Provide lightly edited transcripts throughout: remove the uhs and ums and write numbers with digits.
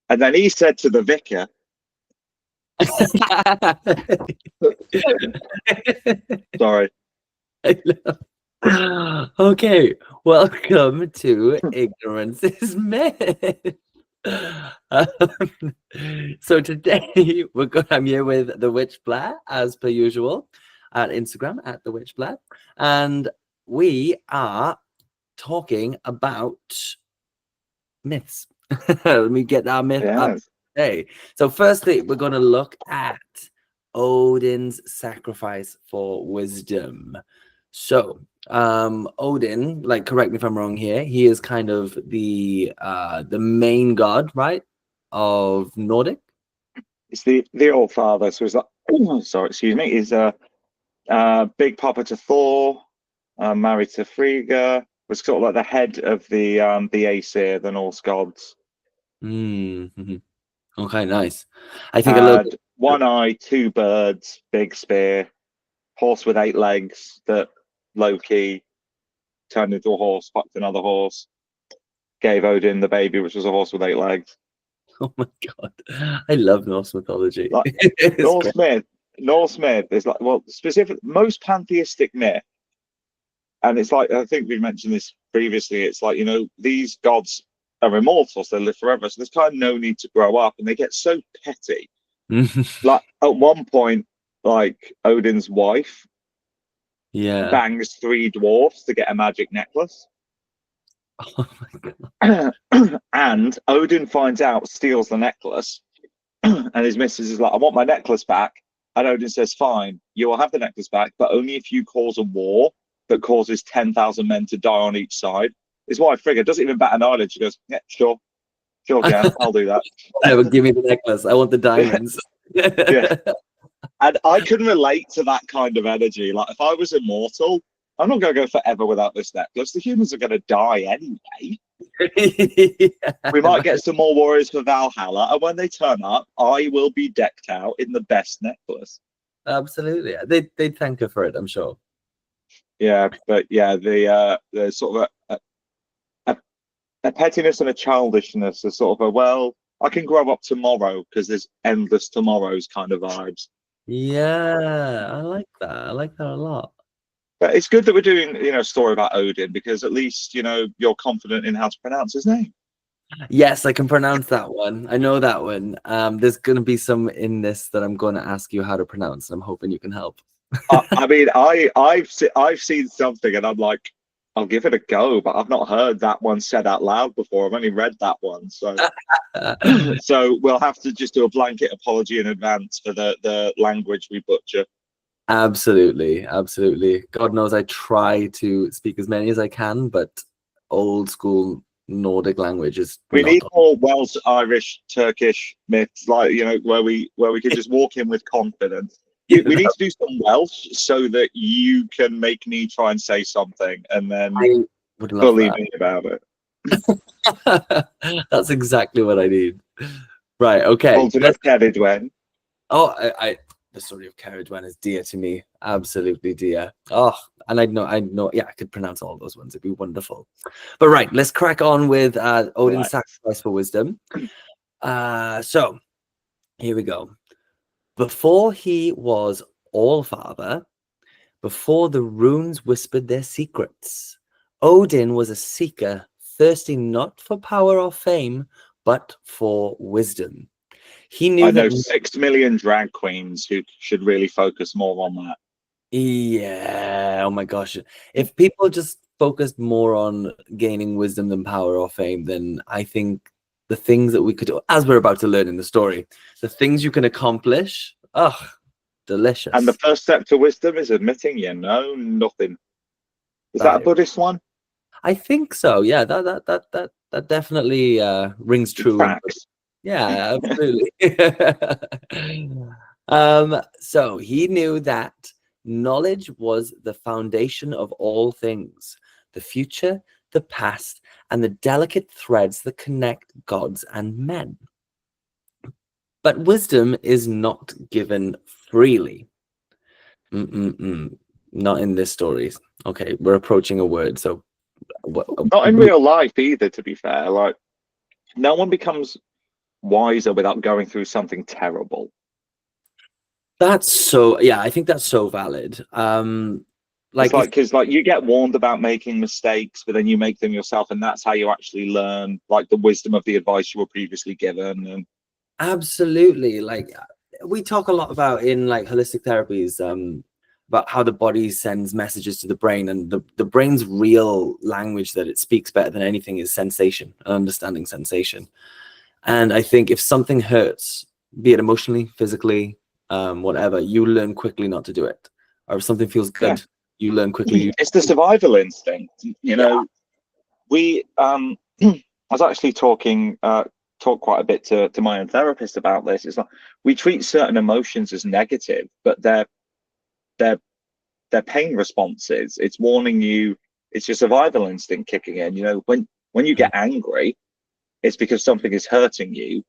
And then he said to the vicar, sorry. Okay, welcome to Ignorance is Myth. So today I'm here with the Witch Blair, as per usual, at Instagram at the Witch Blair, and we are talking about myths. Let me get our myth up today. So firstly, we're going to look at Odin's sacrifice for wisdom. So Odin, like, correct me if I'm wrong here, he is kind of the main god, right, of Nordic. It's the All Father. So he's like, sorry, excuse me. He's big papa to Thor, married to Frigga. Was sort of like the head of the Aesir, the Norse gods. Mm-hmm. Okay, nice. I think a little one eye, two birds, big spear, horse with 8 legs that Loki turned into a horse, fucked another horse, gave Odin the baby, which was a horse with 8 legs. Oh my god, I love Norse mythology. Like, Norse myth is like, well, specific, most pantheistic myth, and it's like, I think we mentioned this previously. It's like, you know, these gods are immortal, so they live forever. So there's kind of no need to grow up, and they get so petty. Like at one point, like Odin's wife, bangs 3 dwarfs to get a magic necklace. Oh my god! And Odin finds out, steals the necklace, and his missus is like, "I want my necklace back." And Odin says, "Fine, you will have the necklace back, but only if you cause a war that causes 10,000 men to die on each side." His wife Frigga doesn't even bat an eyelid. She goes, "Yeah, sure, yeah, I'll do that." Never give me the necklace. I want the diamonds. Yeah. And I can relate to that kind of energy. Like, if I was immortal, I'm not going to go forever without this necklace. The humans are going to die anyway. We might get some more warriors for Valhalla, and when they turn up, I will be decked out in the best necklace. Absolutely, they'd thank her for it, I'm sure. Yeah, but yeah, the sort of a pettiness and a childishness, a sort of a, well, I can grow up tomorrow because there's endless tomorrows kind of vibes. Yeah, I like that. I like that a lot. But it's good that we're doing, you know, a story about Odin, because at least, you know, you're confident in how to pronounce his name. Yes, I can pronounce that one. I know that one. There's going to be some in this that I'm going to ask you how to pronounce, and I'm hoping you can help. I mean, I've seen something, and I'm like, I'll give it a go, but I've not heard that one said out loud before. I've only read that one, so so we'll have to just do a blanket apology in advance for the language we butcher. Absolutely, absolutely. God knows I try to speak as many as I can, but old school Nordic language is. We need more Welsh, Irish, Turkish myths, like, you know, where we can just walk in with confidence. We need to do some Welsh so that you can make me try and say something, and then believe me about it. That's exactly what I need. Right. Okay. Alternate Ceridwen. Oh, the story of Ceridwen is dear to me. Absolutely dear. Oh, and I know. Yeah, I could pronounce all those ones. It'd be wonderful. But right, let's crack on with Odin's sacrifice for wisdom. So here we go. Before he was All-Father, before the runes whispered their secrets, Odin was a seeker, thirsting not for power or fame, but for wisdom. He knew. I know 6 million drag queens who should really focus more on that. Yeah. Oh my gosh. If people just focused more on gaining wisdom than power or fame, then I think the things that we could do, as we're about to learn in the story, the things you can accomplish, delicious. And the first step to wisdom is admitting you know nothing. Is that a Buddhist one? I think so. Yeah, that definitely rings true. Yeah, absolutely. So he knew that knowledge was the foundation of all things, the future, the past, and the delicate threads that connect gods and men. But wisdom is not given freely. Not in this story. Okay, we're approaching a word, so not in real life either, to be fair. Like, no one becomes wiser without going through something terrible. That's so, yeah, I think that's so valid. It's Like if like, because like you get warned about making mistakes, but then you make them yourself, and that's how you actually learn like the wisdom of the advice you were previously given. And absolutely, like we talk a lot about in like holistic therapies, about how the body sends messages to the brain, and the brain's real language that it speaks better than anything is sensation, understanding sensation. And I think if something hurts, be it emotionally, physically, whatever, you learn quickly not to do it. Or if something feels yeah, good, you learn quickly. it's the survival instinct. You Yeah. know, we I was actually talk quite a bit to my own therapist about this. It's like we treat certain emotions as negative, but they're they're pain responses. It's warning you. It's your survival instinct kicking in. You know, when you get angry, it's because something is hurting you,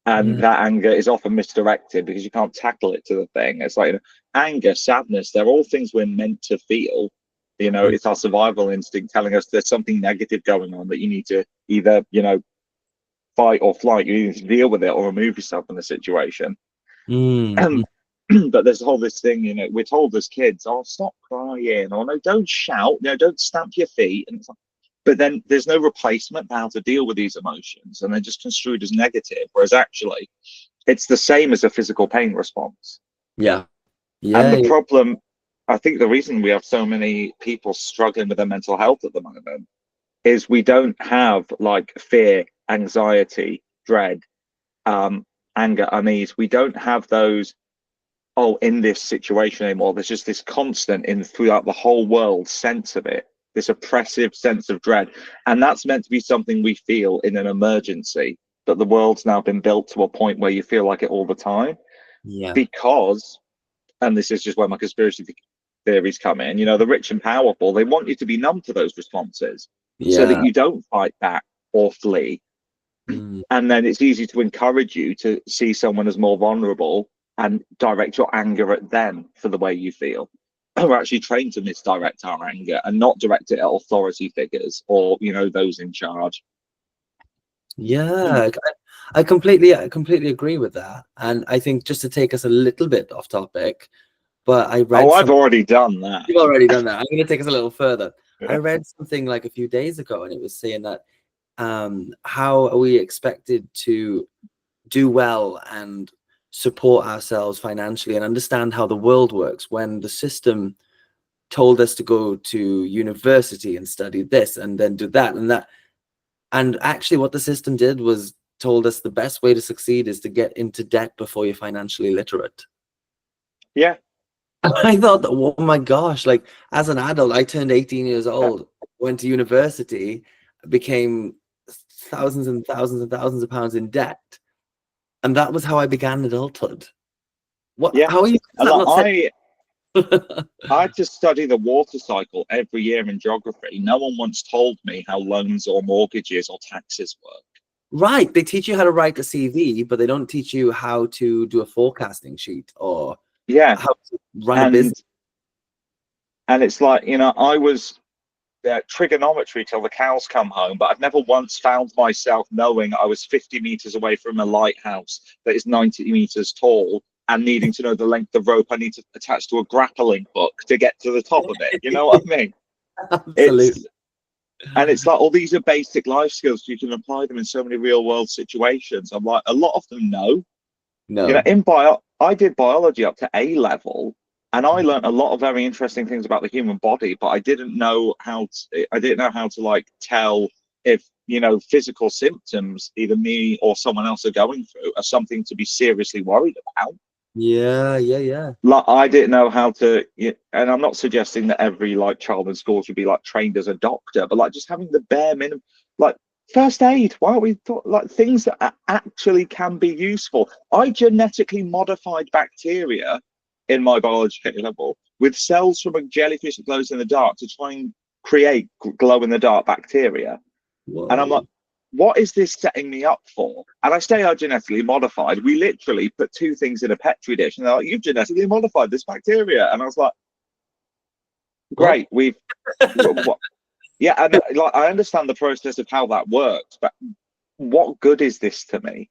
and Mm, that anger is often misdirected because you can't tackle it to the thing. It's like, you know, anger, sadness, they're all things we're meant to feel. You know, mm, it's our survival instinct telling us there's something negative going on that you need to either, you know, fight or flight. You need to deal with it or remove yourself from the situation. mm, mm. But there's all this thing, you know, we're told as kids, oh, stop crying, or no, don't shout, no, don't stamp your feet. And it's like, but then there's no replacement for how to deal with these emotions, and they're just construed as negative. Whereas actually, it's the same as a physical pain response. Yeah. And Yeah. the problem, I think the reason we have so many people struggling with their mental health at the moment is we don't have like fear, anxiety, dread, um, anger, unease. We don't have those, oh, in this situation anymore. There's just this constant in throughout the whole world sense of it, this oppressive sense of dread. And that's meant to be something we feel in an emergency. But the world's now been built to a point where you feel like it all the time Yeah. because, and this is just where my conspiracy theories come in, you know, the rich and powerful, they want you to be numb to those responses so that Yeah. you don't fight back or flee. Mm. And then it's easy to encourage you to see someone as more vulnerable and direct your anger at them for the way you feel. We're actually trained to misdirect our anger and not direct it at authority figures or, you know, those in charge. Yeah. I completely agree with that. And I think just to take us a little bit off topic, but I read Oh, I've some. already done that. You've already done that. I'm going to take us a little further. I Yeah. read something like a few days ago, and it was saying that how are we expected to do well and support ourselves financially and understand how the world works when the system told us to go to university and study this and then do that and that. And actually, what the system did was told us the best way to succeed is to get into debt before you're financially literate. Yeah. I thought, that, oh my gosh, like as an adult, I turned 18 years old, went to university, became thousands and thousands and thousands of pounds in debt. And that was how I began adulthood. What, Yeah. how are you? Is And that like, not set? I had to study the water cycle every year in geography. No one once told me how loans or mortgages or taxes work. Right. They teach you how to write a CV, but they don't teach you how to do a forecasting sheet or Yeah. how to run a And business. it's like, you know, I was trigonometry till the cows come home, but I've never once found myself knowing I was 50 meters away from a lighthouse that is 90 meters tall and needing to know the length of rope I need to attach to a grappling hook to get to the top of it. You know what I mean? Absolutely. It's And it's like, all these are basic life skills. You can apply them in so many real world situations. I'm like, a lot of them, no. You know, No. in I did biology up to A level, and I learned a lot of very interesting things about the human body, but I didn't know how to like tell if, you know, physical symptoms either me or someone else are going through are something to be seriously worried about. Yeah, yeah, yeah. Like, I didn't know how to, and I'm not suggesting that every like child in school should be like trained as a doctor, but like just having the bare minimum, like first aid. Why are we like things that actually can be useful? I genetically modified bacteria in my biology level with cells from a jellyfish that glows in the dark to try and create glow in the dark bacteria. And I'm like, Whoa. what is this setting me up for? And I say I genetically modified. We literally put two things in a petri dish, and they're like, you've genetically modified this bacteria. And I was like, What? great, what? Yeah, and like I understand the process of how that works, but what good is this to me?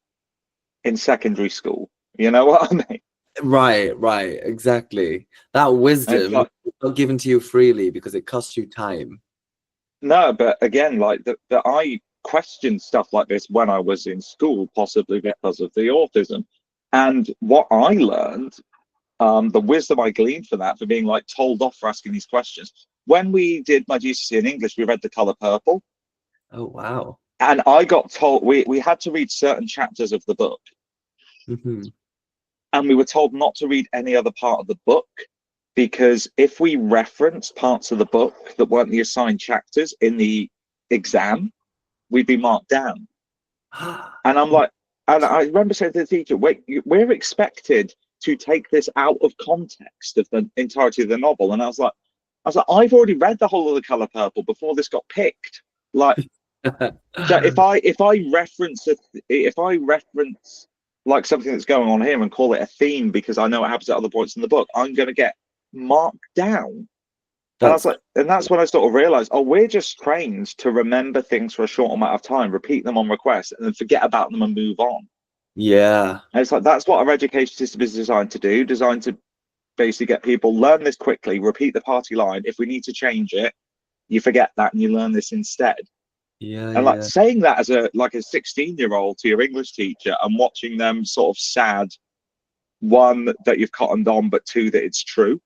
in secondary school. You know what I mean? Right, exactly. That And it's wisdom like, is not given to you freely because it costs you time. no, but again, like that I questioned stuff like this when I was in school, possibly because of the autism. And what I learned, the wisdom I gleaned from that, for being like told off for asking these questions. When we did my GCSE in English, we read The Color Purple, Oh, wow. and I got told we had to read certain chapters of the book, Hmm. and we were told not to read any other part of the book because if we reference parts of the book that weren't the assigned chapters in the exam, we'd be marked down. And I'm like, and I remember saying to the teacher, wait, we're expected to take this out of context of the entirety of the novel. And I was like, I've already read the whole of The Color Purple before this got picked. Like, so if I reference like something that's going on here and call it a theme because I know it happens at other points in the book, I'm going to get marked down. And I was That's like, and that's when I sort of realized, oh, we're just trained to remember things for a short amount of time, repeat them on request, and then forget about them and move on. yeah, And it's like that's what our education system is designed to do, designed to basically get people learn this quickly, repeat the party line. If we need to change it, you forget that and you learn this instead. And like yeah. saying that as a 16-year-old to your English teacher and watching them sort of sad, one, that you've cottoned on, but two, that it's true.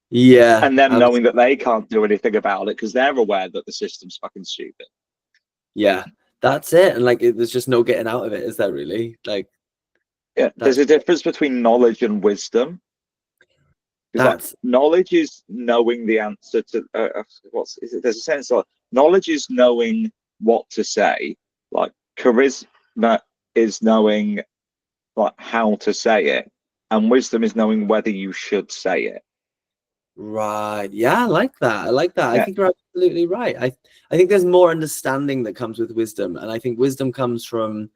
Yeah, And them knowing that they can't do anything about it because they're aware that the system's fucking stupid. yeah. That's it. And like, there's just no getting out of it, is there really? Like, Yeah, there's that's a difference between knowledge and wisdom. Because like that's knowledge is knowing the answer to what's is it? There's a sense of knowledge is knowing what to say. Like charisma is knowing like how to say it, and wisdom is knowing whether you should say it. right. Yeah, I like that. I like that. I Yeah, think you're absolutely right. I think there's more understanding that comes with wisdom, and I think wisdom comes from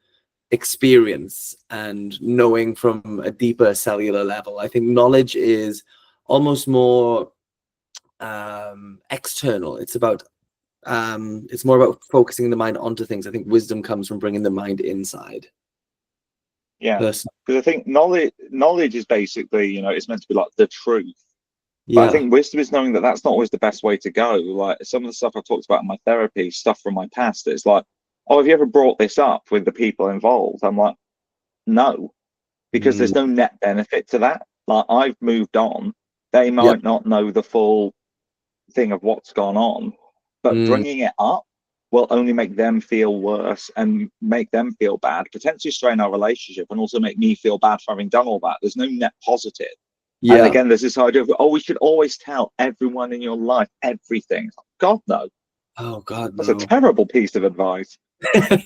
experience and knowing from a deeper cellular level. I think knowledge is almost more external. It's more about focusing the mind onto things. I think wisdom comes from bringing the mind inside. yeah. Personally. Because I think knowledge is basically it's meant to be like the truth. But I Yeah. think wisdom is knowing that that's not always the best way to go. Like some of the stuff I've talked about in my therapy, stuff from my past, it's like, oh, have you ever brought this up with the people involved? I'm like, no, because Mm, there's no net benefit to that. Like I've moved on. They yeah. might not know the full thing of what's gone on, but Mm, bringing it up will only make them feel worse and make them feel bad, potentially strain our relationship, and also make me feel bad for having done all that. There's no net positive. And yeah. again, there's this idea of, oh, we should always tell everyone in your life everything. God, no. Oh God, That's a no. terrible piece of advice. And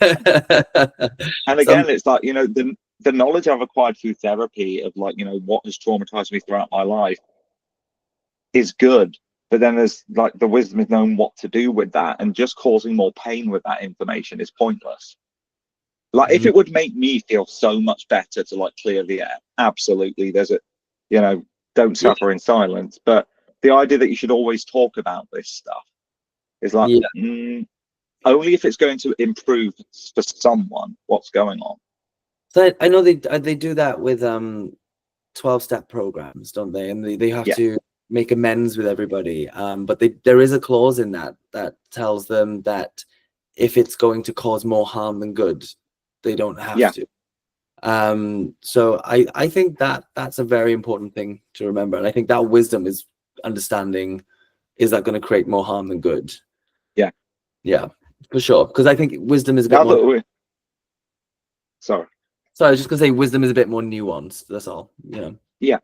Some again, it's like, the knowledge I've acquired through therapy of like, what has traumatized me throughout my life is good. But then there's like the wisdom is knowing what to do with that, and just causing more pain with that information is pointless. Like if mm, it would make me feel so much better to like clear the air, absolutely. Don't yeah, suffer in silence. But the idea that you should always talk about this stuff is like yeah. only if it's going to improve for someone what's going on. So I know they do that with 12-step programs, don't they? And they have Yeah, to make amends with everybody. But there is a clause in that tells them that if it's going to cause more harm than good, they don't have yeah, to. So I think that's a very important thing to remember. And I think that wisdom is understanding, is that going to create more harm than good? yeah. Yeah, for sure. Because I think wisdom is a bit Now more. that we're sorry, So I was just gonna say wisdom is a bit more nuanced. That's all. yeah,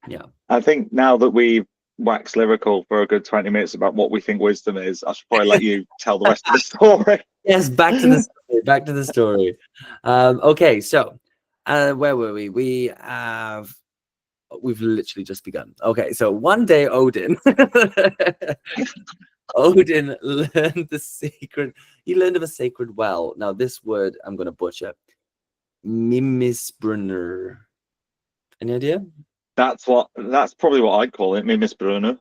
Yeah. I think now that we've waxed lyrical for a good 20 minutes about what we think wisdom is, I should probably let you tell the rest of the story. Yes, back to the story. Back to the story. Okay, so where were we? We've literally just begun. Okay, so one day Odin Odin learned the secret. He learned of a sacred well. Now, this word I'm gonna butcher. Mimisbrunner. Any idea? That's probably what I'd call it, me, Miss Bruno.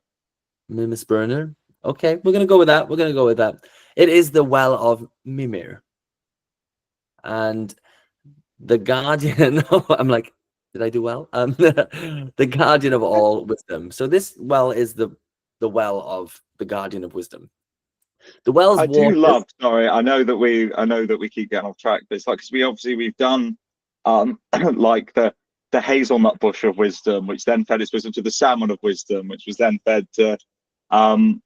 Mimisbrunner. Okay, we're gonna go with that. We're gonna go with that. It is the well of Mimir. And the guardian. I'm like, did I do well? The guardian of all wisdom. So this well is the well of the guardian of wisdom. The well's I do waters. love. Sorry, I know that we keep getting off track, but it's like because we've done like the hazelnut bush of wisdom, which then fed its wisdom to the salmon of wisdom, which was then fed to um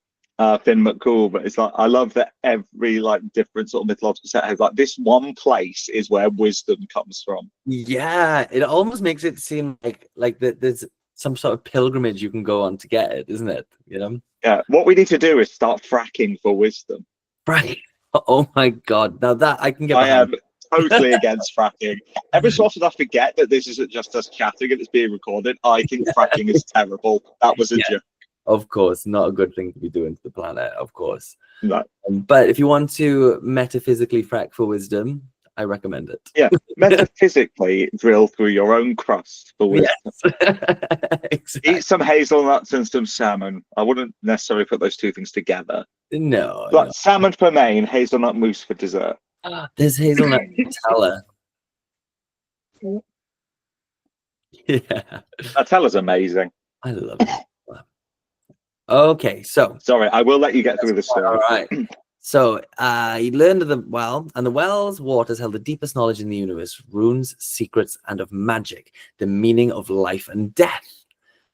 Finn McCool. But it's like I love that every like different sort of mythological set has like this one place is where wisdom comes from. Yeah, it almost makes it seem like that there's some sort of pilgrimage you can go on to get it, isn't it? You know? Yeah, what we need to do is start fracking for wisdom. Right. Oh my God. Now that I can get I behind. am totally against fracking. Every so often I forget that this isn't just us chatting and it's being recorded. I think fracking is terrible. That was a Yeah, joke. of course, not a good thing to be doing to the planet, of course. No. But if you want to metaphysically frack for wisdom, I recommend it. Yeah, metaphysically drill through your own crust for wisdom. Yes. Exactly. Eat some hazelnuts and some salmon. I wouldn't necessarily put those two things together. No, But salmon for main, hazelnut mousse for dessert. no. There's hazelnut Nutella. Yeah, Nutella's amazing. I love it. Okay, so Sorry, I will let you get through the story. all right. So he learned of the well, and the well's waters held the deepest knowledge in the universe, runes, secrets, and of magic, the meaning of life and death.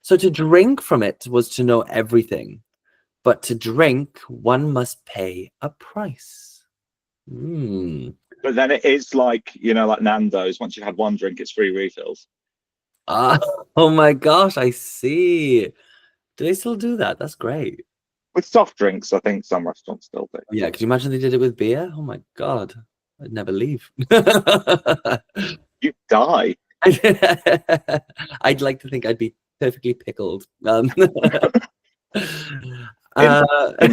So to drink from it was to know everything, but to drink, one must pay a price. But then it is like, like Nando's. Once you've had one drink, it's free refills. Oh my gosh, I see. Do they still do that? That's great. With soft drinks, I think some restaurants still do. Yeah, could you imagine they did it with beer? Oh my God, I'd never leave. You die. I'd like to think I'd be perfectly pickled. In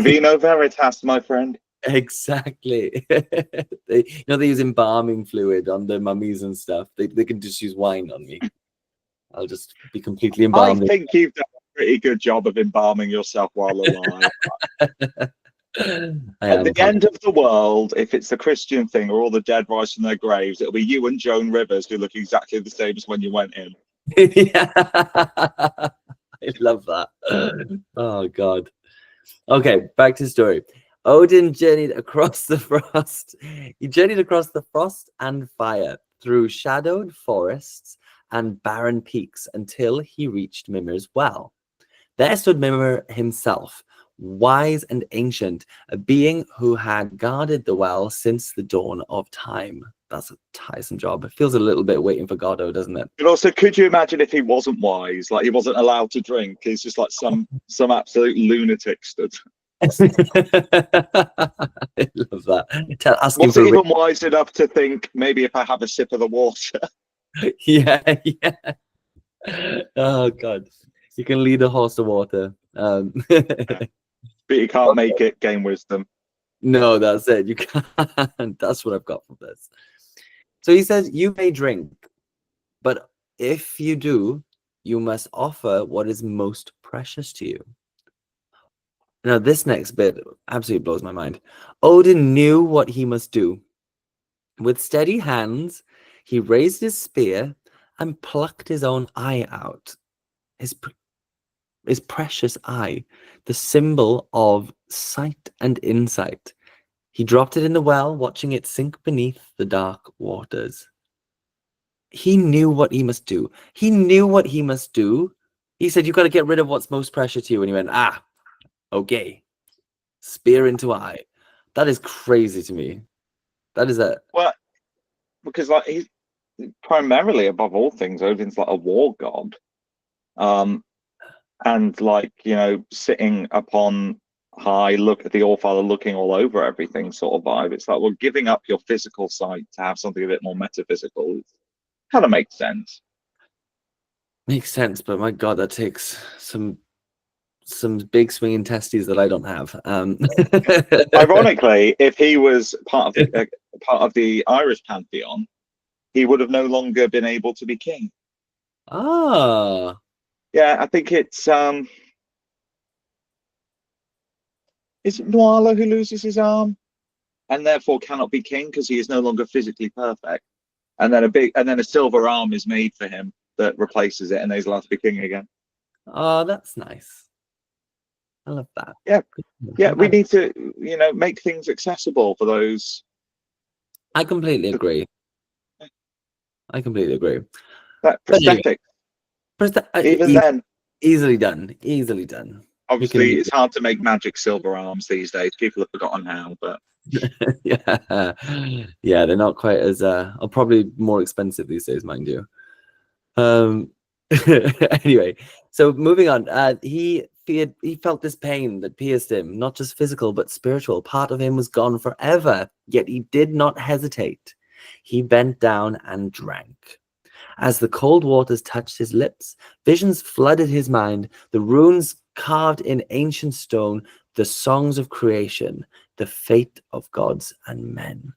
vino veritas, my friend. Exactly. They use embalming fluid on the mummies and stuff. They can just use wine on me. I'll just be completely I embalmed. think you've done a pretty good job of embalming yourself while alive. At the end of the world, if it's the Christian thing or all the dead rise from their graves, it'll be you and Joan Rivers who look exactly the same as when you went in. Yeah. I love that. Oh God. Okay, back to the story. Odin journeyed across the frost. He journeyed across the frost and fire through shadowed forests and barren peaks until he reached Mimir's well. There stood Mimir himself, wise and ancient, a being who had guarded the well since the dawn of time. That's a tiresome job. It feels a little bit waiting for Godot, doesn't it? But also, could you imagine if he wasn't wise, like he wasn't allowed to drink? He's just like some absolute lunatic stood. I love that. Asking Was for he even wise enough to think maybe if I have a sip of the water? yeah. Oh God, you can lead a horse to water. But you can't make it gain wisdom. No, that's it. You can't. That's what I've got from this. So he says, you may drink, but if you do, you must offer what is most precious to you. Now, this next bit absolutely blows my mind. Odin knew what he must do. With steady hands, he raised his spear and plucked his own eye out. His precious eye, the symbol of sight and insight. He dropped it in the well, watching it sink beneath the dark waters. He knew what he must do. He knew what he must do. He said, you've got to get rid of what's most precious to you. And he went, okay. Spear into eye. That is crazy to me. That is a... Well, because like he's primarily above all things, Odin's like a war god. And like, sitting upon high, look at the All-Father looking all over everything sort of vibe. It's like, well, giving up your physical sight to have something a bit more metaphysical kind of makes sense. Makes sense, but my God, that takes some big swinging testes that I don't have. Ironically, if he was part of the Irish pantheon, he would have no longer been able to be king. Ah, yeah, I think it's is it Nuala who loses his arm and therefore cannot be king because he is no longer physically perfect. and then a silver arm is made for him that replaces it, and he's allowed to be king again. Oh, that's nice. I love that. Yeah, yeah. We need to, make things accessible for those. I completely agree. I completely agree. That But anyway, prosthetic, even then, easily done. Easily done. obviously, it's hard to make magic silver arms these days. People have forgotten how, but yeah, yeah, they're not quite as are probably more expensive these days, mind you. Anyway, so moving on. He felt this pain that pierced him, not just physical but spiritual. Part of him was gone forever, yet he did not hesitate. He bent down and drank. As the cold waters touched his lips, visions flooded his mind, the runes carved in ancient stone, the songs of creation, the fate of gods and men.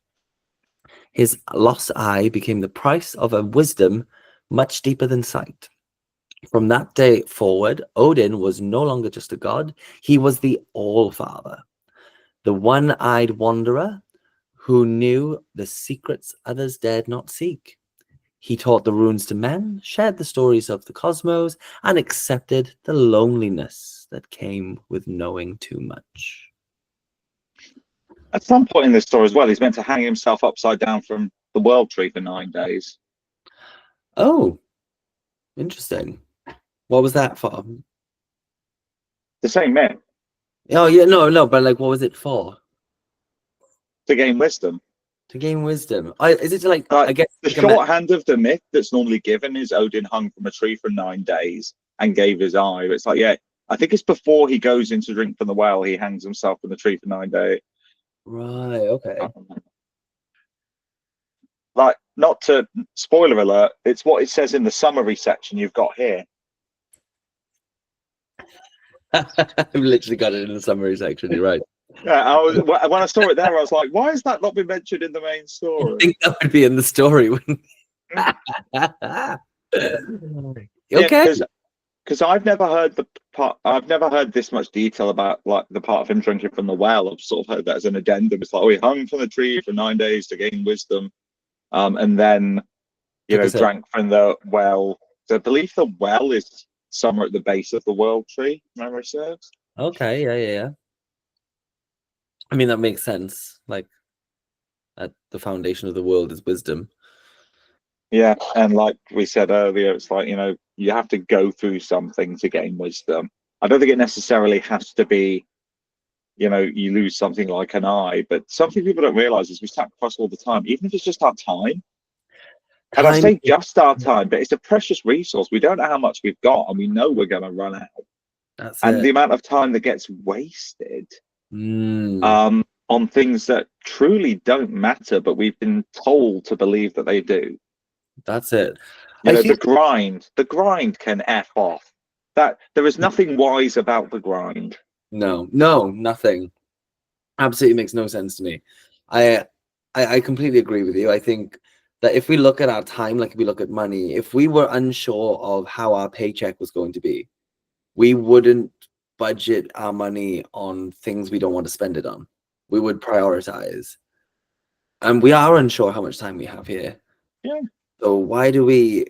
His lost eye became the price of a wisdom much deeper than sight. From that day forward, Odin was no longer just a god, he was the All-Father, the one-eyed wanderer who knew the secrets others dared not seek. He taught the runes to men, shared the stories of the cosmos, and accepted the loneliness that came with knowing too much. at some point in this story as well, he's meant to hang himself upside down from the world tree for 9 days. Oh, interesting. What was that for? The same myth. Oh, yeah, no, but like, what was it for? To gain wisdom. To gain wisdom. Is it to like, I guess the shorthand of the myth that's normally given is Odin hung from a tree for 9 days and gave his eye. It's like, yeah, I think it's before he goes in to drink from the well, he hangs himself from the tree for 9 days. Right, okay. Like, not to spoiler alert, it's what it says in the summary section you've got here. I've literally got it in the summary section, you're right. Yeah, when I saw it there, I was like, why has that not been mentioned in the main story? I think that would be in the story. Okay. Because I've never heard I've never heard this much detail about like the part of him drinking from the well. I've sort of heard that as an addendum. It's like, oh, he hung from the tree for 9 days to gain wisdom, and then drank from the well. So I believe the well is somewhere at the base of the world tree. Memory serves. Okay, yeah. I mean, that makes sense. Like, at the foundation of the world is wisdom. Yeah, and like we said earlier, it's like, you have to go through something to gain wisdom. I don't think it necessarily has to be, you lose something like an eye, but something people don't realize is we sacrifice all the time, even if it's just our time. And I say just our time, but it's a precious resource. We don't know how much we've got, and we know we're going to run out. That's and it. the amount of time that gets wasted on things that truly don't matter, but we've been told to believe that they do. That's it. The grind can F off. That there is nothing wise about the grind. No, nothing. Absolutely makes no sense to me. I completely agree with you. I think that if we look at our time, like if we look at money, if we were unsure of how our paycheck was going to be, we wouldn't budget our money on things we don't want to spend it on. We would prioritize. And we are unsure how much time we have here. Yeah. So why do we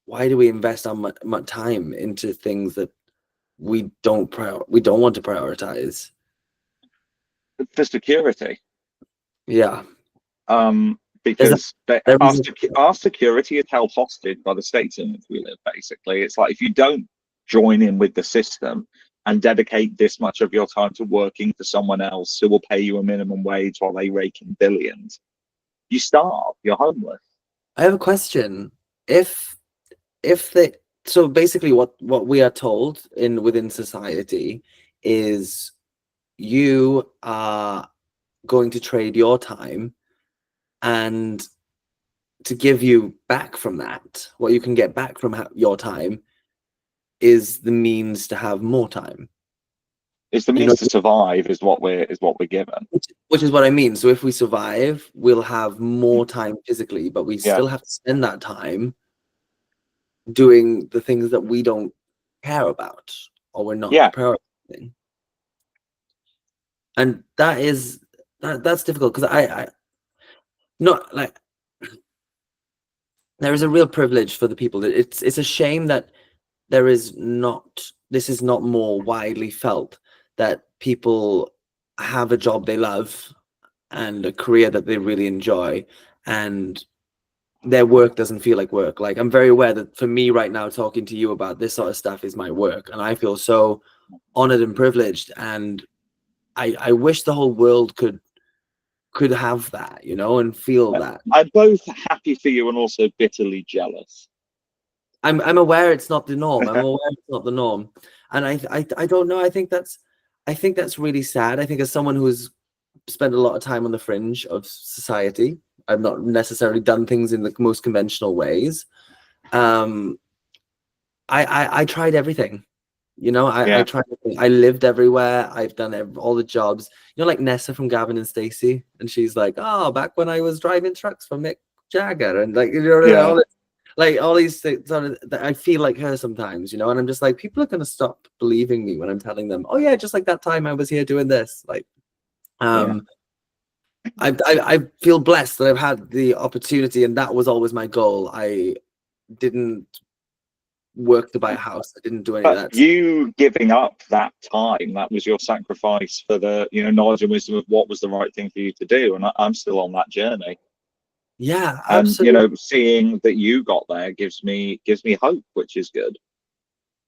invest our time into things that we don't want to prioritize? For security. Yeah. Because our security is held hostage by the states in which we live, basically. It's like, if you don't join in with the system and dedicate this much of your time to working for someone else who will pay you a minimum wage while they rake in billions, you starve, you're homeless. I have a question. So basically what we are told within society is you are going to trade your time, and to give you back from that, what you can get back from your time is the means to have more time. It's the means to survive is what we're given. Which is what I mean. So if we survive, we'll have more time physically, but we still have to spend that time doing the things that we don't care about or we're not prioritizing. And that's difficult, because I not like there is a real privilege for the people that it's a shame that this is not more widely felt, that people have a job they love and a career that they really enjoy, and their work doesn't feel like work. Like, I'm very aware that for me right now, talking to you about this sort of stuff is my work, and I feel so honored and privileged, and I wish the whole world could have that, you know, and feel that. I'm both happy for you and also bitterly jealous. I'm aware it's not the norm. I'm aware it's not the norm, and I don't know. I think that's really sad. I think as someone who's spent a lot of time on the fringe of society, I've not necessarily done things in the most conventional ways. Um, I tried everything. You know, I Yeah, tried everything. I lived everywhere. I've done all the jobs. You know, like Nessa from Gavin and Stacey, and she's like, "Oh, back when I was driving trucks for Mick Jagger," and like, you know, yeah, all this, like all these things. Sort of, I feel like her sometimes, you know, and I'm just like, people are gonna stop believing me when I'm telling them, "Oh yeah, just like that time I was here doing this." Like, yeah. um, I feel blessed that I've had the opportunity, and that was always my goal. I didn't work to buy a house. I didn't do any of But that. you giving up that time, that was your sacrifice for the, knowledge and wisdom of what was the right thing for you to do. And I'm still on that journey. Yeah, And, absolutely. seeing that you got there gives me hope, which is good.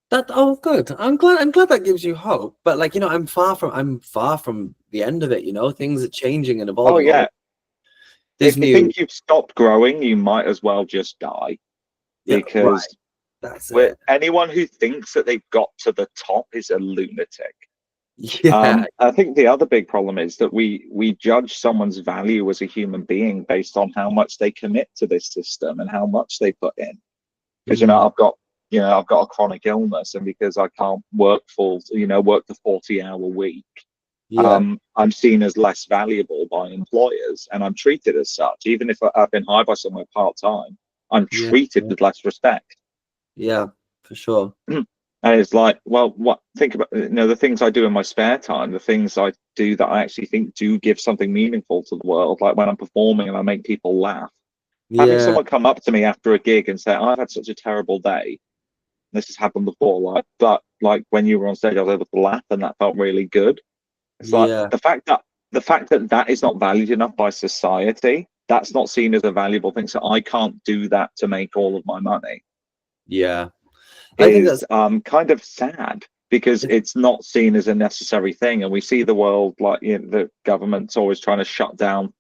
Good. I'm glad that gives you hope. But like, you know, I'm far from the end of it, you know. Things are changing and Oh evolving all. yeah. There's If you new. think you've stopped growing, you might as well just die, Yeah, right. because That's it. anyone who thinks that they've got to the top is a lunatic. Yeah. I think the other big problem is that we judge someone's value as a human being based on how much they commit to this system and how much they put in. Because Mm, I've got a chronic illness, and because I can't work work the 40-hour week, yeah. I'm seen as less valuable by employers, and I'm treated as such. Even if I've been hired by somewhere part time, I'm Yeah. treated with less respect. Yeah, for sure. And it's like, well, what think about the things I do in my spare time, the things I do that I actually think do give something meaningful to the world, like when I'm performing and I make people laugh. Having Yeah. someone come up to me after a gig and say, "I've had such a terrible day." This has happened before, but like when you were on stage, I was able to laugh, and that felt really good. It's like Yeah. the fact that that is not valued enough by society. That's not seen as a valuable thing. So I can't do that to make all of my money. Yeah. I think Is that's kind of sad, because it. it's not seen as a necessary thing, and we see the world like, the government's always trying to shut down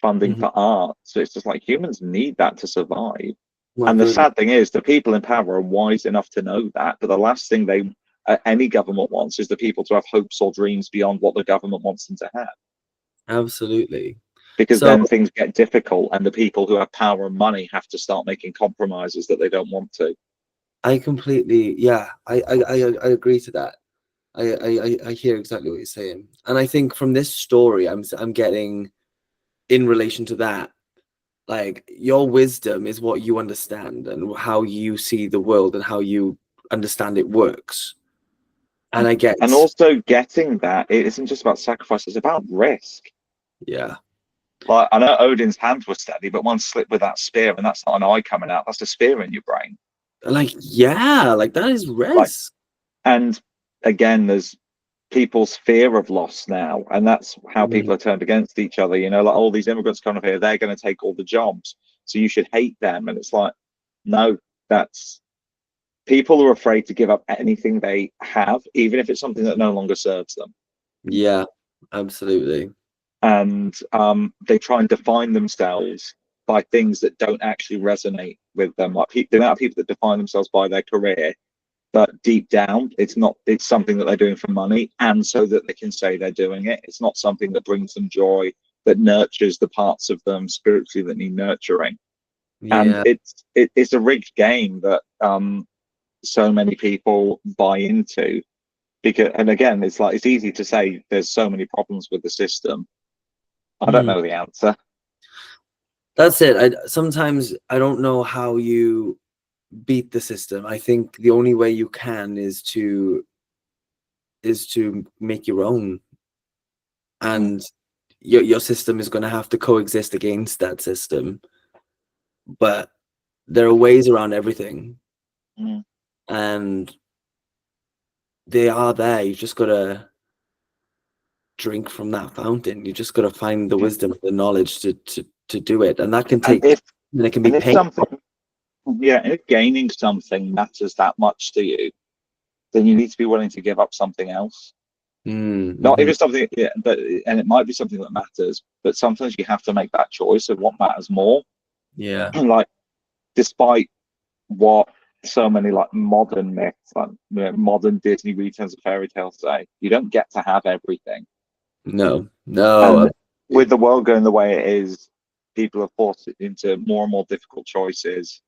funding Mhm. for art. So it's just like humans need that to survive. My And the goodness. sad thing is, the people in power are wise enough to know that, but the last thing any government wants is the people to have hopes or dreams beyond what the government wants them to have, Absolutely. because So then things get difficult, and the people who have power and money have to start making compromises that they don't want to. I completely, yeah, I agree to that. I hear exactly what you're saying, and I think from this story, I'm getting in relation to that, like, your wisdom is what you understand and how you see the world and how you understand it works. And I get, And also getting that it isn't just about sacrifice, it's about risk. yeah, Like, I know Odin's hands were steady, but one slipped with that spear, and that's not an eye coming out, that's a spear in your brain. like, yeah, like that is Like, risk. and again, there's people's fear of loss now, and that's how Mm, people are turned against each other. Like, all these immigrants coming up here, they're going to take all the jobs, so you should hate them. And it's like, no, that's people are afraid to give up anything they have, even if it's something that no longer serves them. yeah, absolutely. And they try and define themselves by things that don't actually resonate with them. Like, the amount of people that define themselves by their career, but deep down it's not, it's something that they're doing for money, and so that they can say they're doing it. It's not something that brings them joy, that nurtures the parts of them spiritually that need nurturing. And Yeah, it's a rigged game that so many people buy into, because, and again, it's like, it's easy to say there's so many problems with the system. I don't mm, know the answer. that's it. Sometimes I don't know how you beat the system. I think the only way you can is to make your own, Mm. and your system is going to have to coexist against that system. But there are ways around everything, Mm. and they are there. You just gotta drink from that fountain. You just gotta find the Yeah. wisdom, the knowledge to do it, and that can And take. And it can be if something, painful. yeah, if gaining something matters that much to you, then you need to be willing to give up something else. Not Mm-hmm. even something, yeah, but and it might be something that matters, but sometimes you have to make that choice of what matters more. Yeah. Like, despite what so many like modern myths, like modern Disney retells of fairy tales say, you don't get to have everything. No. No. And with the world going the way it is, people are forced into more and more difficult choices.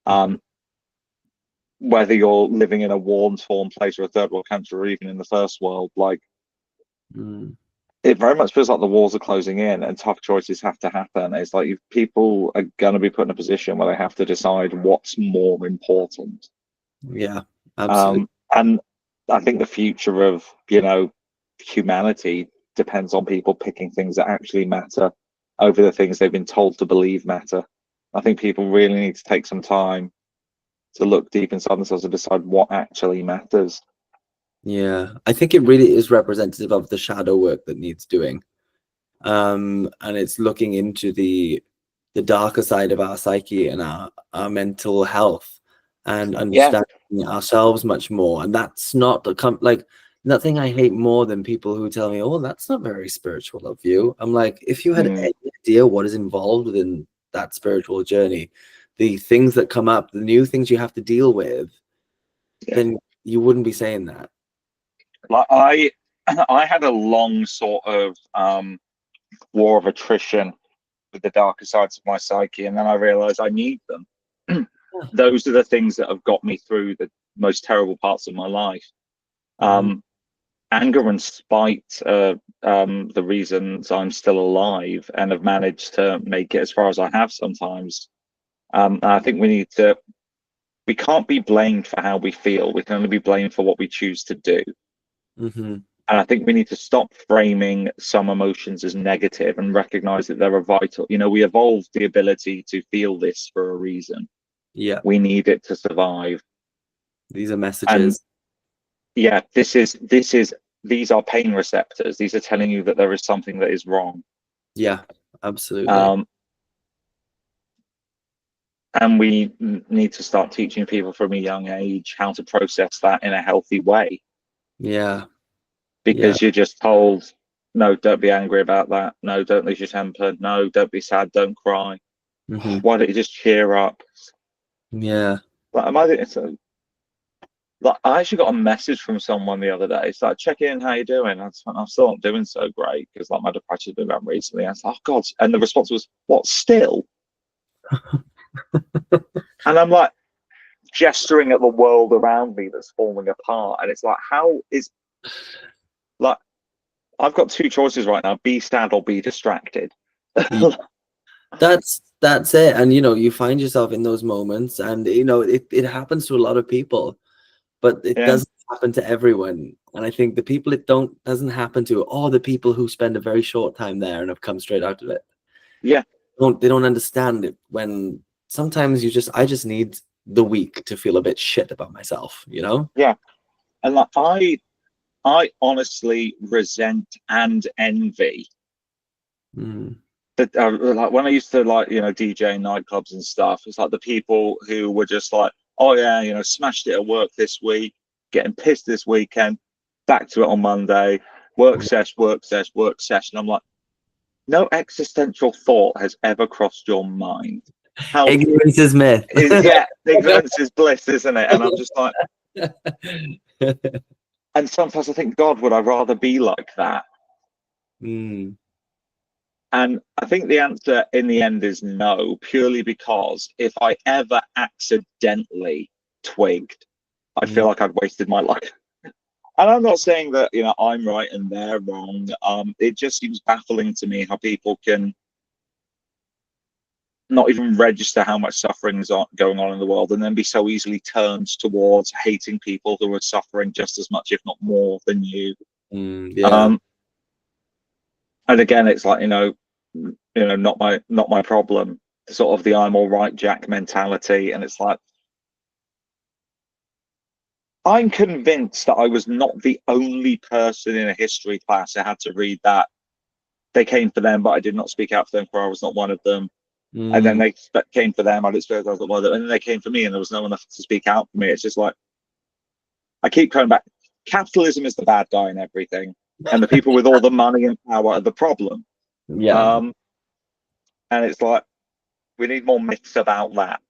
Mhm. Um, whether you're living in a war-torn place or a third world country, or even in the first world, like Mm. it very much feels like the walls are closing in and tough choices have to happen. It's like if people are going to be put in a position where they have to decide what's more important. Yeah. Absolutely. And I think the future of, humanity depends on people picking things that actually matter over the things they've been told to believe matter. I think people really need to take some time to look deep inside themselves and decide what actually matters. Yeah. I think it really is representative of the shadow work that needs doing. And it's looking into the darker side of our psyche and our mental health and Yeah, understanding ourselves much more. And that's not like nothing I hate more than people who tell me, oh, that's not very spiritual of you. I'm like, if you had mm, any idea what is involved within that spiritual journey, the things that come up, the new things you have to deal with, yeah. then you wouldn't be saying that. Like I had a long sort of war of attrition with the darker sides of my psyche, and then I realized I need them. Yeah. Those are the things that have got me through the most terrible parts of my life. Mm, Anger and spite are the reasons I'm still alive and have managed to make it as far as I have sometimes. And I think we can't be blamed for how we feel. We can only be blamed for what we choose to do. mm-hmm. And I think we need to stop framing some emotions as negative and recognize that they're a vital. We evolved the ability to feel this for a reason. Yeah. We need it to survive. These are And messages. yeah, these are pain receptors. These are telling you that there is something that is wrong. Yeah, absolutely. Um, and we need to start teaching people from a young age how to process that in a healthy way, Yeah. Yeah. because you're just told, no, don't be angry about that. No, don't lose your temper. No, don't be sad. Don't cry. Mm-hmm. Why don't you just cheer up? Yeah. Like, I actually got a message from someone the other day. It's like, check in, how you doing? I'm still not doing so great because like my depression's been around recently. I was like, oh God. And the response was, what, still? And I'm like gesturing at the world around me that's falling apart. And it's like, how is like I've got two choices right now: be sad or be distracted. Yeah. That's it. And you find yourself in those moments, and it happens to a lot of people, but it Yeah, doesn't happen to everyone. And I think the people it doesn't happen to are the people who spend a very short time there and have come straight out of it. yeah, They don't understand it when sometimes I just need the week to feel a bit shit about myself, yeah. And like I honestly resent and envy Mm. that like when I used to DJ in nightclubs and stuff. It's like the people who were just like, oh yeah, smashed it at work this week, getting pissed this weekend, back to it on Monday, work sesh, work sesh, work session. I'm like, no existential thought has ever crossed your mind. How Ignorance is myth. is yeah, ignorance is bliss, isn't it? And I'm just like, and sometimes I think, God, would I rather be like that? Mm. And I think the answer in the end is no, purely because if I ever accidentally twigged, I'd feel Mm. like I'd wasted my life. And I'm not saying that, I'm right and they're wrong. It just seems baffling to me how people can not even register how much suffering is going on in the world and then be so easily turned towards hating people who are suffering just as much, if not more, than you. Yeah. Um, and again, it's like, not my problem sort of the I'm all right Jack mentality, and it's like, I'm convinced that I was not the only person in a history class who had to read that. They came for them, but I did not speak out for them, for I was not one of them. And then they came for them, I didn't speak out, I was not one of them. And then they came for me, and there was no one else to speak out for me. It's just like, I keep coming back. Capitalism is the bad guy in everything, and the people with all the money and power are the problem. Yeah. And it's like, we need more myths about that.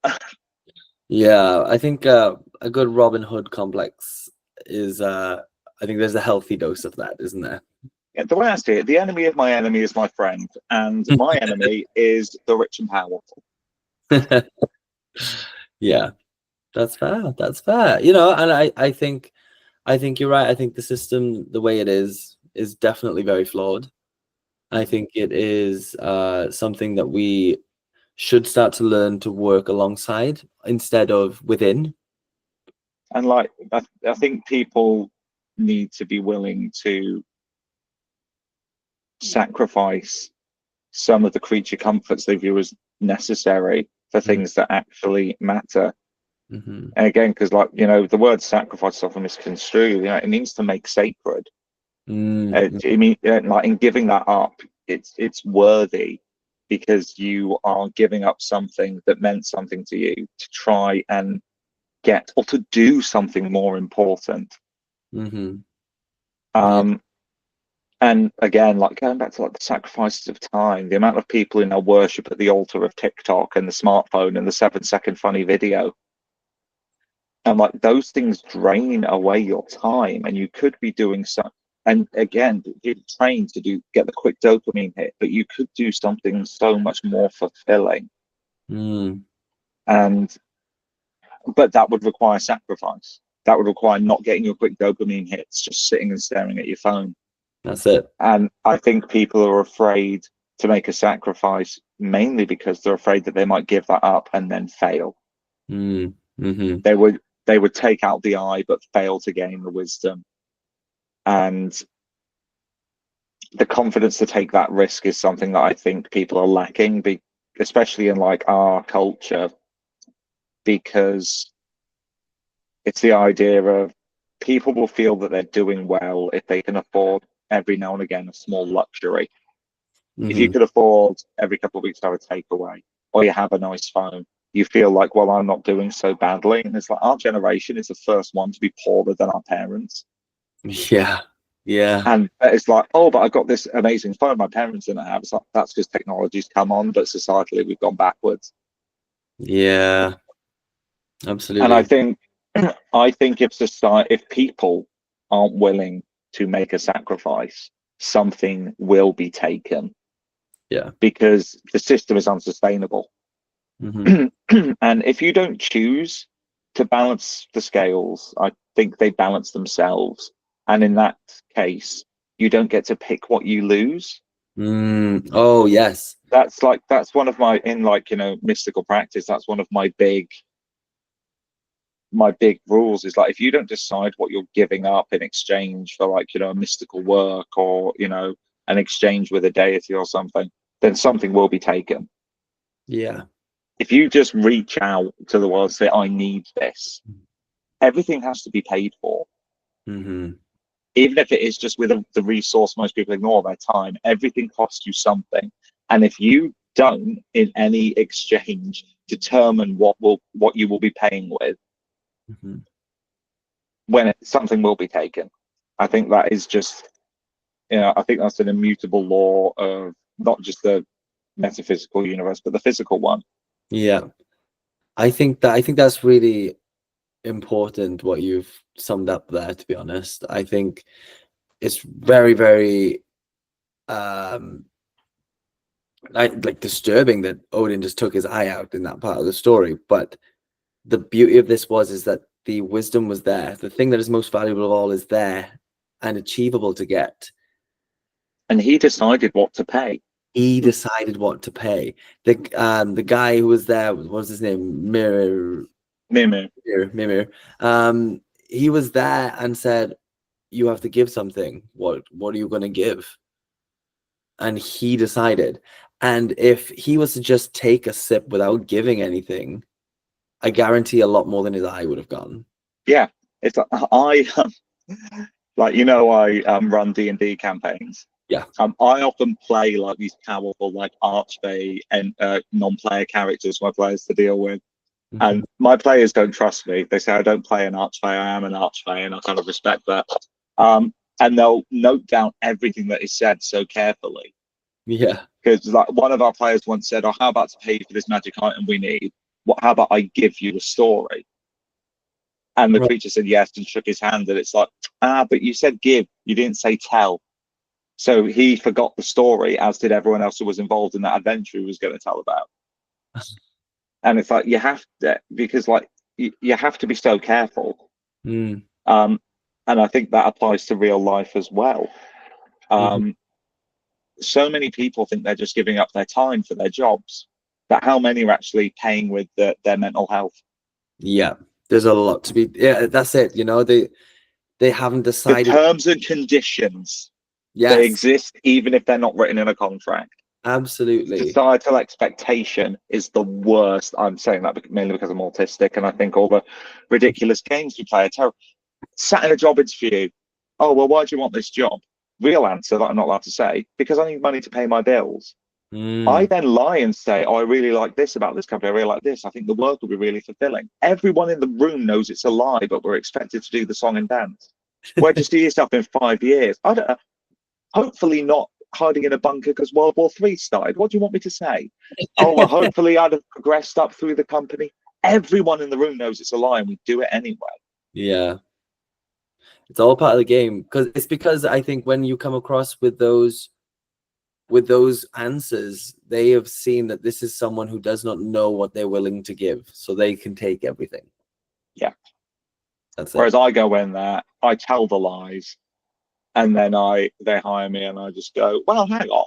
Yeah, I think a good Robin Hood complex is I think there's a healthy dose of that, isn't there? Yeah, the way I see it, the enemy of my enemy is my friend, and my enemy is the rich and powerful. Yeah, that's fair. That's fair. You know, and I think you're right. I think the system, the way it is definitely very flawed. I think it is something that we should start to learn to work alongside instead of within. And like, I think people need to be willing to sacrifice some of the creature comforts they view as necessary for things that actually matter. And again, because like, you know, the word sacrifice is often misconstrued. You know, it means to make sacred. I mean, like, in giving that up, it's worthy, because you are giving up something that meant something to you to try and get, or to do something more important. And again, like, going back to like the sacrifices of time, the amount of people who now worship at the altar of TikTok and the smartphone and the 7-second funny video, and like, those things drain away your time, and you could be doing some. And again, you're trained to get the quick dopamine hit, but you could do something so much more fulfilling. And but that would require sacrifice. That would require not getting your quick dopamine hits, just sitting and staring at your phone. That's it. And I think people are afraid to make a sacrifice, mainly because they're afraid that they might give that up and then fail. They would take out the eye but fail to gain the wisdom. And the confidence to take that risk is something that I think people are lacking, especially in like our culture, because it's the idea of, people will feel that they're doing well if they can afford every now and again a small luxury. If you could afford every couple of weeks to have a takeaway, or you have a nice phone, you feel like, well, I'm not doing so badly. And it's like, our generation is the first one to be poorer than our parents. Yeah. And it's like, oh, but I got this amazing phone my parents didn't have. It's like, that's because technology's come on, but societally we've gone backwards. Yeah, absolutely. And I think if people aren't willing to make a sacrifice, something will be taken. Yeah. Because the system is unsustainable. And if you don't choose to balance the scales, I think they balance themselves. And in that case, you don't get to pick what you lose. Oh, yes. That's one of my, in like, you know, mystical practice, that's one of my big rules, is like, if you don't decide what you're giving up in exchange for, like, you know, a mystical work, or, you know, an exchange with a deity or something, then something will be taken. Yeah. If you just reach out to the world and say, I need this, everything has to be paid for. Even if it is just with the resource most people ignore, their time. Everything costs you something. And if you don't, in any exchange, determine what you will be paying with, something will be taken. I think that is just, you know, I think that's an immutable law of not just the metaphysical universe, but the physical one. Yeah. I think that's really important what you've summed up there, to be honest. I think it's very, very like disturbing that Odin just took his eye out in that part of the story. But the beauty of this is that the wisdom was there. The thing that is most valuable of all is there and achievable to get. And he decided what to pay. He decided what to pay. The guy who was there, what was his name? Mimir. He was there and said, you have to give something. What are you going to give? And he decided. And if he was to just take a sip without giving anything, I guarantee a lot more than his eye would have gone. Yeah, it's like I like I run D&D campaigns. Yeah. I often play like these powerful like archfey and non-player characters for my players to deal with. And my players don't trust me. They say I don't play an archfey, I am an archfey, and I kind of respect that. And they'll note down everything that is said so carefully. Yeah. Because like one of our players once said, "Oh, how about to pay for this magic item we need? How about I give you a story?" And the Right. creature said yes and shook his hand. And it's like, but you said give, you didn't say tell. So he forgot the story, as did everyone else who was involved in that adventure he was going to tell about. And it's like you have to, because like you have to be so careful. Mm. And I think that applies to real life as well. So many people think they're just giving up their time for their jobs, but how many are actually paying with their mental health? Yeah, there's a lot to be. Yeah, that's it. They haven't The decided. terms and conditions, they Yes, exist even if they're not written in a contract. absolutely. Societal expectation is the worst. I'm saying that mainly because I'm autistic, and I think all the ridiculous games we play are terrible. Sat in a job interview. Oh, well, why do you want this job? Real answer that I'm not allowed to say, because I need money to pay my bills. I Mm. then lie and say, oh, I really like this about this company. I really like this. I think the work will be really fulfilling. Everyone in the room knows it's a lie, but we're expected to do the song and dance. Where do you see yourself in 5 years? I don't know. Hopefully not hiding in a bunker because World War III started. What do you want me to say? Oh, well, hopefully I'd have progressed up through the company. Everyone in the room knows it's a lie and we do it anyway. Yeah, it's all part of the game because I think when you come across with those answers, they have seen that this is someone who does not know what they're willing to give, so they can take everything. Yeah. That's Whereas it. I go in there, I tell the lies, and then they hire me and I just go, well, hang on.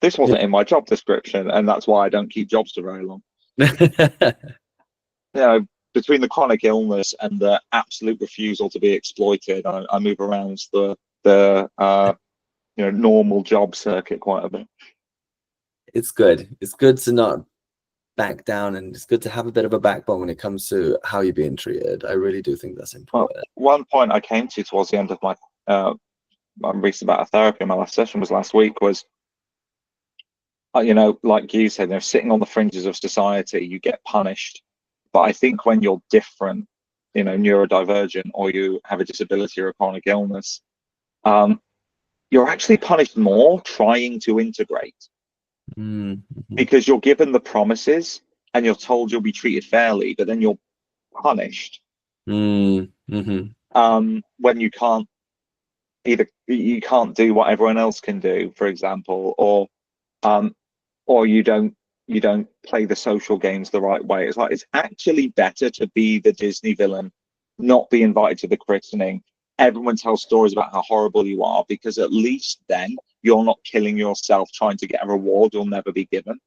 This wasn't in my job description, and that's why I don't keep jobs for very long. Between the chronic illness and the absolute refusal to be exploited, I move around the normal job circuit quite a bit. It's good. It's good to not back down, and it's good to have a bit of a backbone when it comes to how you're being treated. I really do think that's important. Well, one point I came to towards the end of my recent bout of therapy, my last session was last week, was like you said, sitting on the fringes of society, you get punished. But I think when you're different, neurodivergent, or you have a disability or a chronic illness, you're actually punished more trying to integrate because you're given the promises and you're told you'll be treated fairly, but then you're punished when you can't you can't do what everyone else can do, for example, or you don't play the social games the right way. It's like it's actually better to be the Disney villain, not be invited to the christening. Everyone tells stories about how horrible you are, because at least then you're not killing yourself trying to get a reward you'll never be given.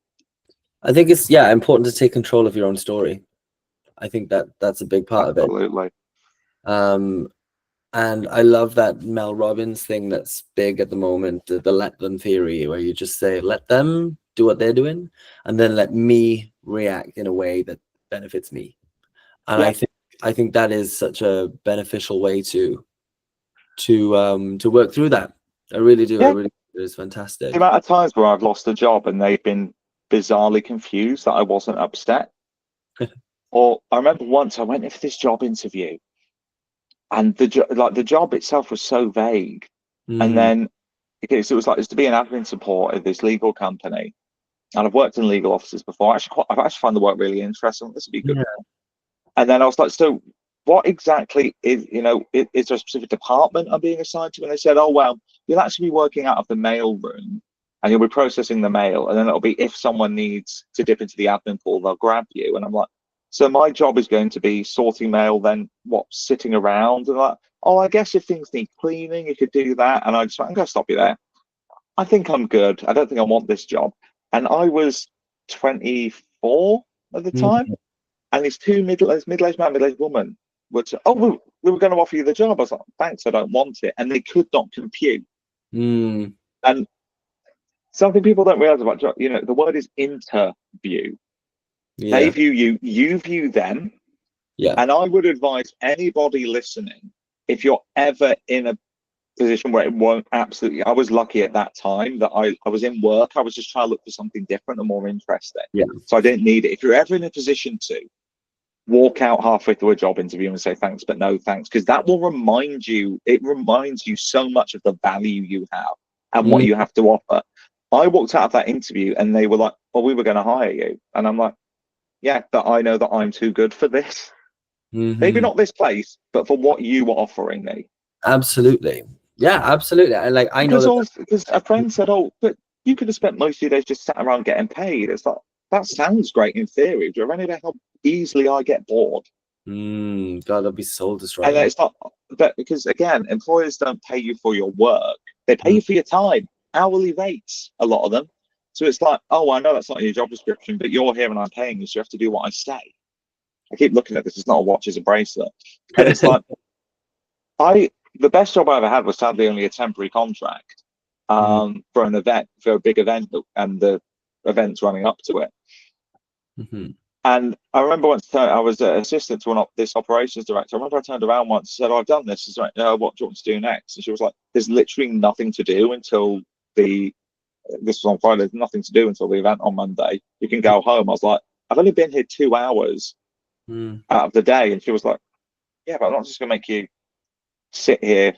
I think it's important to take control of your own story. I think that's a big part of it. Absolutely. And I love that Mel Robbins thing that's big at the moment, the let them theory, where you just say, let them do what they're doing, and then let me react in a way that benefits me. And I think that is such a beneficial way to work through that. I really do. Yeah. I really do. It's fantastic. The amount of times where I've lost a job and they've been bizarrely confused that I wasn't upset. Or I remember once I went in for this job interview, and the job itself was so vague. And then so it was to be an admin support at this legal company, and I've worked in legal offices before. I've actually found the work really interesting. This would be good. Yeah. And then I was like, so what exactly is is there a specific department I'm being assigned to? And they said, oh well, you'll actually be working out of the mail room, and you'll be processing the mail, and then it'll be if someone needs to dip into the admin pool, they'll grab you. And I'm like, so my job is going to be sorting mail, then what, sitting around? And like, oh, I guess if things need cleaning, you could do that. And I just went, I'm going to stop you there. I think I'm good. I don't think I want this job. And I was 24 at the time. And these two middle-aged man, middle-aged woman would say, oh, we were going to offer you the job. I was like, thanks, I don't want it. And they could not compute. And something people don't realize about job, the word is interview. They Yeah. view you, you view them. Yeah. And I would advise anybody listening, if you're ever in a position where it won't absolutely, I was lucky at that time that I was in work. I was just trying to look for something different and more interesting. Yeah. So I didn't need it. If you're ever in a position to walk out halfway through a job interview and say thanks, but no thanks, because that will remind you, it reminds you so much of the value you have and what you have to offer. I walked out of that interview and they were like, well, we were going to hire you. And I'm like, yeah, but I know that I'm too good for this. Maybe not this place, but for what you were offering me. Absolutely. Yeah, absolutely. I know Because a friend said, oh, but you could have spent most of your days just sat around getting paid. It's like, that sounds great in theory. Do you have any idea how easily I get bored? God, that'd be soul destroying. And it's not, but because again, employers don't pay you for your work, they pay you for your time, hourly rates, a lot of them. So it's like, oh, I know that's not in your job description, but you're here and I'm paying you, so you have to do what I say. I keep looking at this, it's not a watch, it's a bracelet. And it's like, the best job I ever had was sadly only a temporary contract for an event, for a big event, and the events running up to it. And I remember once I was an assistant to this operations director. I remember I turned around once and said, oh, I've done this. She's like, what do you want to do next? And she was like, there's literally nothing to do until this was on Friday, there's nothing to do until the event on Monday. You can go home. I was like, I've only been here 2 hours out of the day. And she was like, yeah, but I'm not just going to make you sit here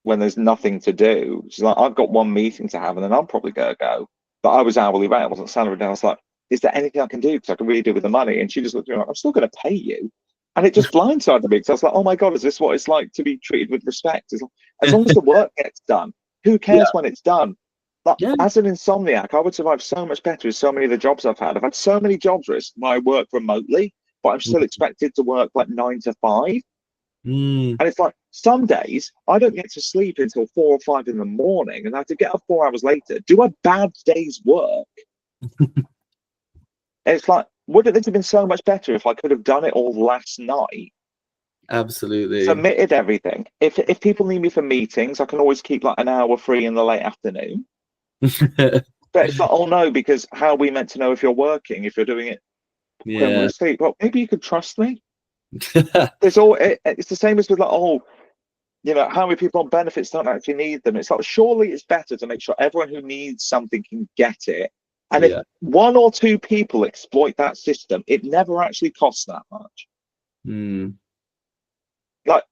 when there's nothing to do. She's like, I've got one meeting to have and then I'm probably going to go. But I was hourly rate, I wasn't salaried. And I was like, is there anything I can do? Because I can really do with the money. And she just looked at me like, I'm still going to pay you. And it just blindsided me because I was like, oh my God, is this what it's like to be treated with respect? As long as the work gets done, who cares when it's done? But as an insomniac, I would survive so much better with so many of the jobs I've had. I've had so many jobs where I work remotely, but I'm still expected to work like 9 to 5. And it's like, some days I don't get to sleep until 4 or 5 in the morning and I have to get up 4 hours later, do a bad day's work. It's like, wouldn't it have been so much better if I could have done it all last night? Absolutely. Submitted everything. If people need me for meetings, I can always keep like an hour free in the late afternoon. But it's like, oh no, because how are we meant to know if you're working, if you're doing it when we're asleep? Well, maybe you could trust me. It's the same as with like, how many people on benefits don't actually need them? It's like, surely it's better to make sure everyone who needs something can get it. And if 1 or 2 people exploit that system, it never actually costs that much. Like,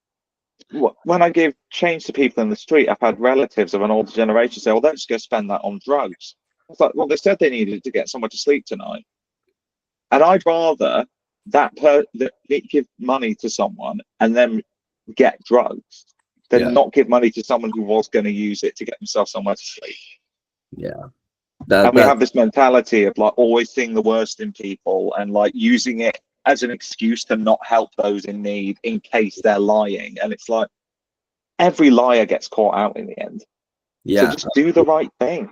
when I give change to people in the street, I've had relatives of an older generation say, well, they're just going to spend that on drugs. It's like, well, they said they needed to get somewhere to sleep tonight. And I'd rather that give money to someone and then get drugs than not give money to someone who was going to use it to get themselves somewhere to sleep. And we have this mentality of like always seeing the worst in people and like using it as an excuse to not help those in need in case they're lying. And it's like every liar gets caught out in the end. So just do the right thing.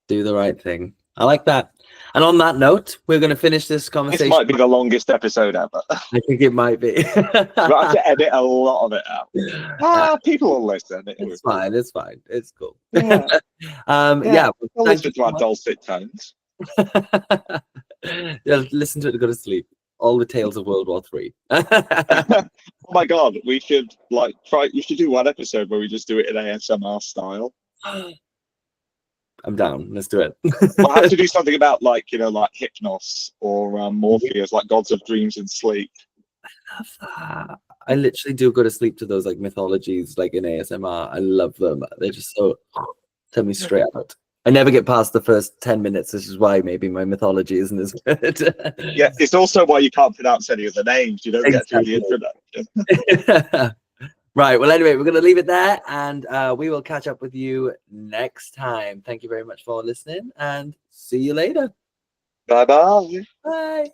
Do the right thing. I like that. And on that note, we're going to finish this conversation. This might be the longest episode ever. I think it might be. We'll have to edit a lot of it out. People will listen. It's fine. It's fine. It's cool. Yeah. We'll listen to our dulcet tones. Listen to it to go to sleep. All the tales of World War III. Oh my God, we should we should do one episode where we just do it in ASMR style. I'm down. Let's do it. We'll have to do something about like Hypnos or Morpheus, like gods of dreams and sleep. I love that. I literally do go to sleep to those like mythologies, like in ASMR. I love them. They're just so tell me straight out. I never get past the first 10 minutes. This is why maybe my mythology isn't as good. Yeah, it's also why you can't pronounce any of the names. You don't get through the introduction. Right. Well, anyway, we're going to leave it there and we will catch up with you next time. Thank you very much for listening and see you later. Bye-bye. Bye.